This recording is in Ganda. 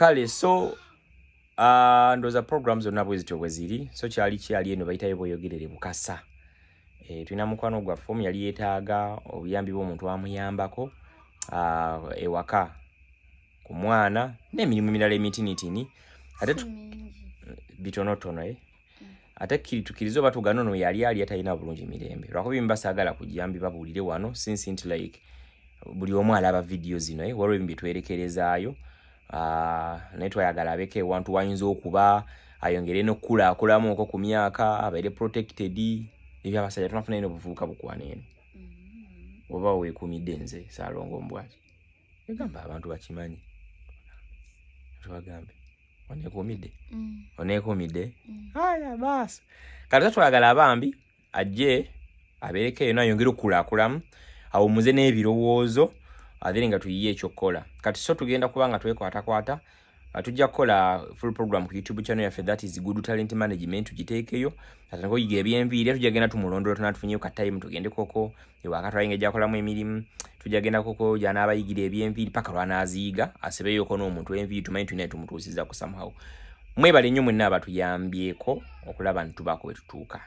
Kale so ndoza programs zonna bwezityo bweziri so kyali eno bayitayo boyogerere bukasa tulina mukwano gwa form yali yeetaaga obuyambi bw'omuntu amuyambako ewaka ku mwana n'emirimu emirala emitinitini ate bitonotono ate tukiriza oba tugana ono yali atalina bulungi mirembe lwakuba bimba saagala kujambi babuulire wano since nti like buli omu alaba video zino waliwo ebimu byetwerekerezaayo naye twayagala abeko ewantu wayinza okuba ayongere n'okukulaakulamo okwo ku myaka abaire protected ebyo abasajja tunafuna eno obuvubuka bukwana eno oba weekumidde nze Saalongo Mbwaki egamba abantu bakimanyi tubagambe oneekumidde aya baasi kati twayagala abambi ajje abeereko eno ayongere okukulaakulamu awumuze n'ebirowoozo then nga tuyiye ekyokukola kati so tugenda kuba nga twekwatakwata tujja kukola full program ku YouTube channel yaffe that is Good Talent Management tugiteekeyo ate ngo yiga eby'enviiri tujja genda tumulondoola tunatufunye ka time tugende koko ewaka twayingeja kolamu emirimu tujja genda koko jana abayigira eby'enviiri paka lwanaaziyiga asebeyo ko n'omuntu enviiri tumanyi tulina tumutuusiza ku somehow mwebale nnyo mwenna abatuyambyeko okulaba ntubako bwe tutuuka